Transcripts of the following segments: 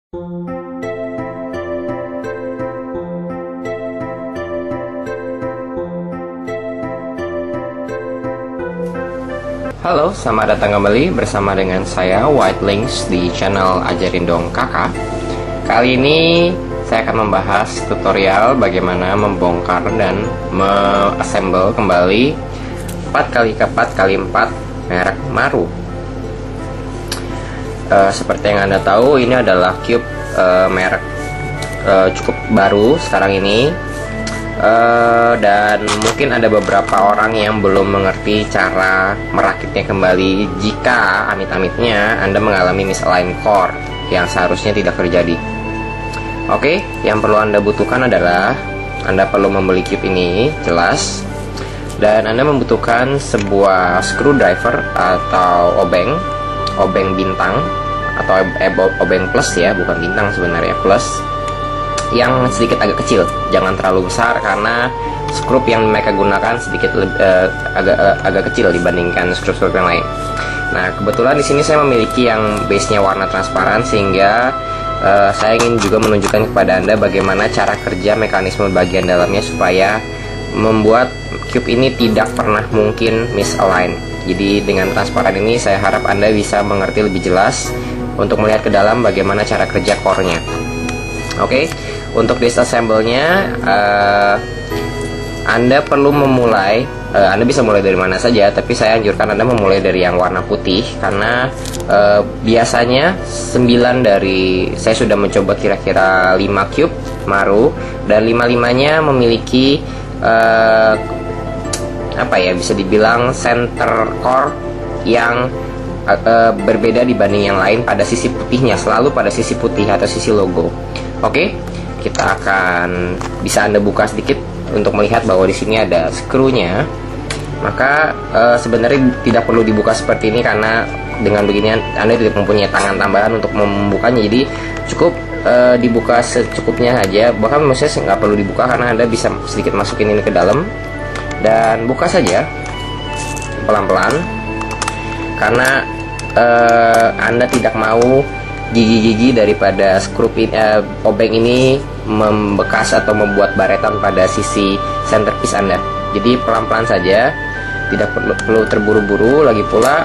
Halo, selamat datang kembali bersama dengan saya White Links di channel Ajarin Dong Kakak. Kali ini saya akan membahas tutorial bagaimana membongkar dan me-assemble kembali 4x4x4 merek Maru. Seperti yang Anda tahu, ini adalah cube merek cukup baru sekarang ini. Dan mungkin ada beberapa orang yang belum mengerti cara merakitnya kembali jika amit-amitnya Anda mengalami misaligned core yang seharusnya tidak terjadi. Oke, yang perlu Anda butuhkan adalah Anda perlu membeli cube ini, jelas, dan Anda membutuhkan sebuah screwdriver atau obeng bintang atau obeng plus ya, bukan bintang sebenarnya, plus, yang sedikit agak kecil, jangan terlalu besar karena skrup yang mereka gunakan sedikit agak kecil dibandingkan skrup yang lain. Nah, kebetulan di sini saya memiliki yang base-nya warna transparan sehingga saya ingin juga menunjukkan kepada Anda bagaimana cara kerja mekanisme bagian dalamnya supaya membuat cube ini tidak pernah mungkin misalign. Jadi dengan transparan ini saya harap Anda bisa mengerti lebih jelas untuk melihat ke dalam bagaimana cara kerja core-nya. Oke, untuk disassemble-nya Anda perlu memulai, Anda bisa mulai dari mana saja, tapi saya anjurkan Anda memulai dari yang warna putih karena biasanya 9 dari, saya sudah mencoba kira-kira 5 cube Maru dan 5-5-nya memiliki apa ya, bisa dibilang center core yang berbeda dibanding yang lain pada sisi putihnya, selalu pada sisi putih atau sisi logo. Oke, kita akan bisa Anda buka sedikit untuk melihat bahwa di sini ada skrunya. Maka sebenarnya tidak perlu dibuka seperti ini karena dengan begini Anda tidak mempunyai tangan tambahan untuk membukanya. Jadi cukup dibuka secukupnya saja. Bahkan maksudnya nggak perlu dibuka karena Anda bisa sedikit masukin ini ke dalam dan buka saja pelan-pelan karena Anda tidak mau gigi-gigi daripada skrup obeng ini membekas atau membuat baretan pada sisi centerpiece Anda. Jadi pelan-pelan saja, tidak perlu terburu-buru. Lagi pula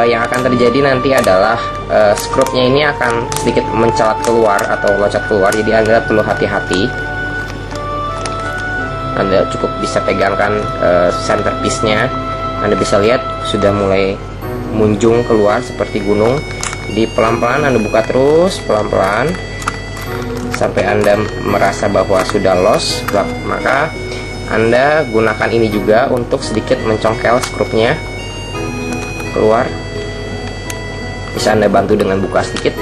yang akan terjadi nanti adalah skrupnya ini akan sedikit mencelat keluar atau loncat keluar. Jadi Anda perlu hati-hati. Anda cukup bisa pegangkan centerpiece-nya. Anda bisa lihat sudah mulai munjung keluar seperti gunung. Jadi pelan-pelan Anda buka terus, pelan-pelan sampai Anda merasa bahwa sudah los. Maka Anda gunakan ini juga untuk sedikit mencongkel skrupnya keluar. Bisa Anda bantu dengan buka sedikit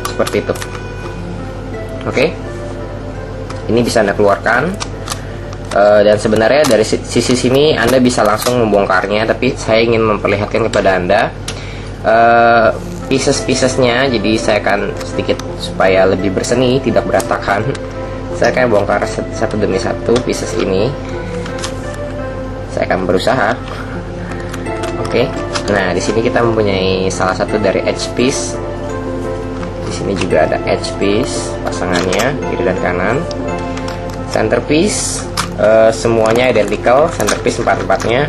seperti itu. Oke, ini bisa Anda keluarkan. Dan sebenarnya dari sisi sini Anda bisa langsung membongkarnya, tapi saya ingin memperlihatkan kepada Anda pieces-piecesnya. Jadi saya akan sedikit supaya lebih berseni, tidak berantakan. Saya akan bongkar satu demi satu pieces ini. Saya akan berusaha. Oke. Nah, di sini kita mempunyai salah satu dari edge piece. Di sini juga ada edge piece pasangannya kiri dan kanan. Centerpiece semuanya identical, centerpiece 4-4-nya.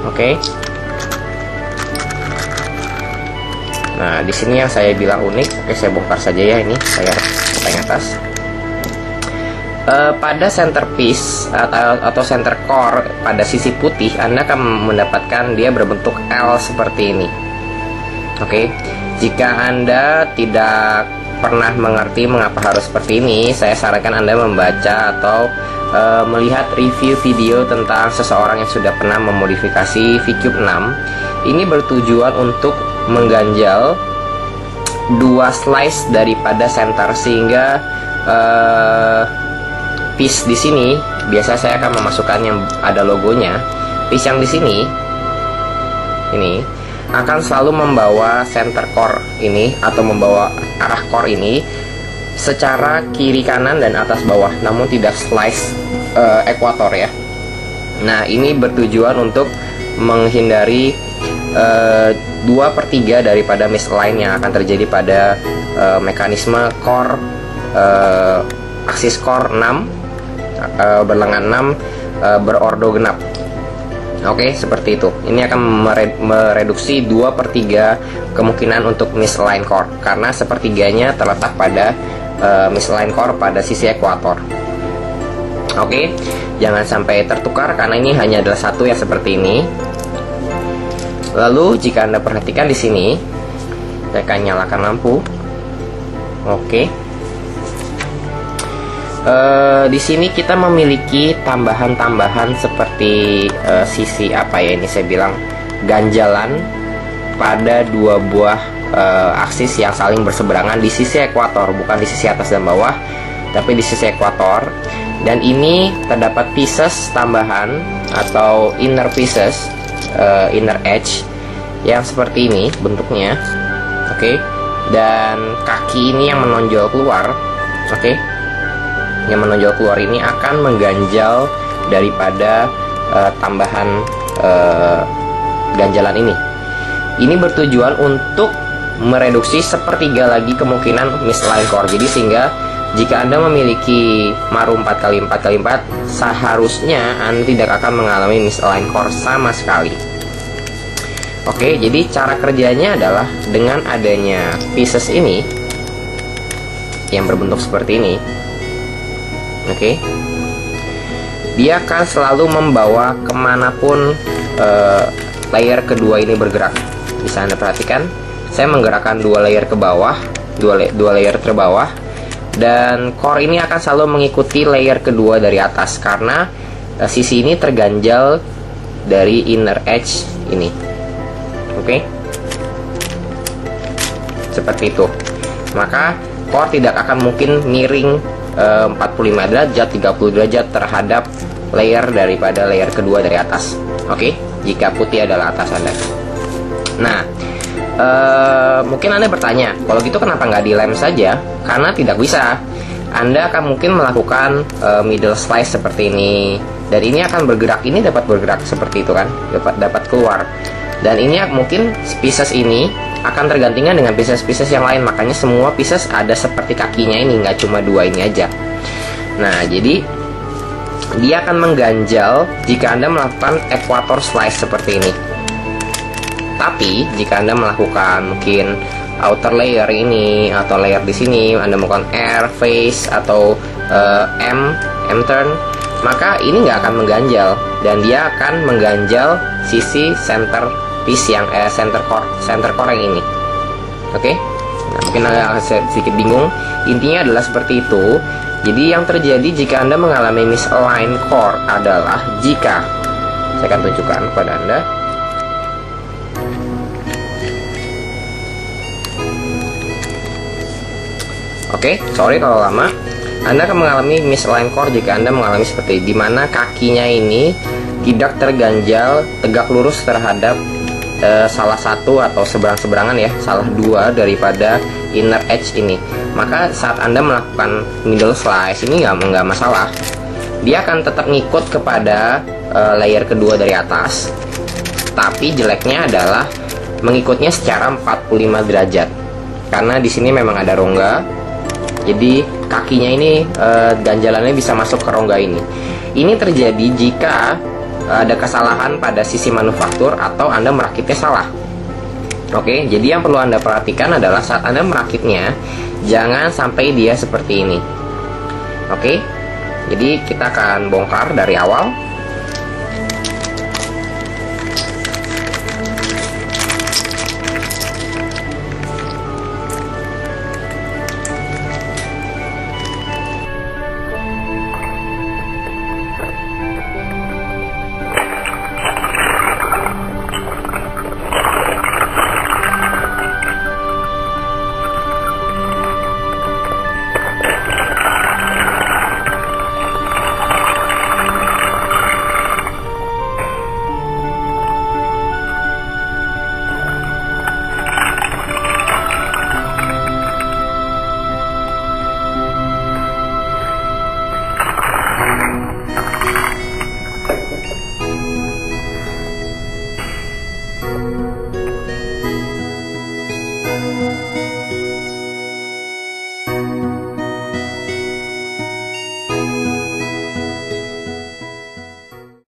Oke. Nah, di sini yang saya bilang unik. Oke, saya bongkar saja ya, ini saya teng atas. Pada centerpiece atau center core pada sisi putih, Anda akan mendapatkan dia berbentuk L seperti ini. Oke. Jika Anda tidak pernah mengerti mengapa harus seperti ini, saya sarankan Anda membaca atau melihat review video tentang seseorang yang sudah pernah memodifikasi VCube 6. Ini bertujuan untuk mengganjal 2 slice daripada center sehingga piece di sini biasa saya akan memasukkan yang ada logonya. Piece yang di sini ini akan selalu membawa center core ini atau membawa arah core ini secara kiri kanan dan atas bawah, namun tidak slice ekuator ya. Nah, ini bertujuan untuk menghindari 2/3 daripada misalign yang akan terjadi pada mekanisme core aksis core 6 berlengan 6 berordo genap. Oke, seperti itu. Ini akan mereduksi 2/3 kemungkinan untuk misalign core, karena sepertiganya terletak pada misalign core pada sisi ekuator. Oke, jangan sampai tertukar karena ini hanya adalah satu yang seperti ini. Lalu jika Anda perhatikan di sini, saya akan nyalakan lampu. Oke. Di sini kita memiliki tambahan-tambahan seperti sisi apa ya, ini saya bilang ganjalan pada dua buah aksis yang saling berseberangan di sisi ekuator, bukan di sisi atas dan bawah, tapi di sisi ekuator. Dan ini terdapat pieces tambahan atau inner pieces, inner edge yang seperti ini bentuknya. Oke. Dan kaki ini yang menonjol keluar. Oke. Yang menonjol keluar ini akan mengganjal daripada tambahan ganjalan ini. Ini bertujuan untuk mereduksi sepertiga lagi kemungkinan misalign core. Jadi sehingga jika Anda memiliki maru 4x4x4, seharusnya Anda tidak akan mengalami misalign core sama sekali. Oke, jadi cara kerjanya adalah dengan adanya pieces ini yang berbentuk seperti ini. Oke, dia akan selalu membawa kemanapun layer kedua ini bergerak. Bisa Anda perhatikan, saya menggerakkan dua layer ke bawah, dua layer terbawah, dan core ini akan selalu mengikuti layer kedua dari atas karena sisi ini terganjal dari inner edge ini. Oke, seperti itu. Maka core tidak akan mungkin miring 45 derajat, 30 derajat terhadap layer daripada layer kedua dari atas. Oke, jika putih adalah atas Anda. Nah, mungkin Anda bertanya, kalau gitu kenapa nggak dilem saja? Karena tidak bisa. Anda akan mungkin melakukan middle slice seperti ini, dan ini akan bergerak. Ini dapat bergerak seperti itu kan, dapat keluar. Dan ini mungkin pieces ini akan tergantikan dengan pieces-pieces yang lain. Makanya semua pieces ada seperti kakinya ini, nggak cuma dua ini aja. Nah, jadi dia akan mengganjal jika Anda melakukan equator slice seperti ini. Tapi jika Anda melakukan mungkin outer layer ini atau layer di sini, Anda melakukan air, face atau M turn, maka ini nggak akan mengganjal, dan dia akan mengganjal sisi center piece yang center core yang ini. Oke. Nah, mungkin agak sedikit bingung. Intinya adalah seperti itu. Jadi yang terjadi jika Anda mengalami misalign core adalah jika, saya akan tunjukkan kepada Anda. Oke, sorry kalau lama. Anda akan mengalami misalign core jika Anda mengalami seperti di mana kakinya ini tidak terganjal tegak lurus terhadap salah satu atau seberang-seberangan ya, salah dua daripada inner edge ini. Maka saat Anda melakukan middle slice ini nggak masalah. Dia akan tetap ngikut kepada layer kedua dari atas. Tapi jeleknya adalah mengikutnya secara 45 derajat. Karena di sini memang ada rongga. Jadi kakinya ini ganjalannya bisa masuk ke rongga ini. Ini terjadi jika ada kesalahan pada sisi manufaktur atau Anda merakitnya salah. Oke, jadi yang perlu Anda perhatikan adalah saat Anda merakitnya, jangan sampai dia seperti ini. Oke, jadi kita akan bongkar dari awal.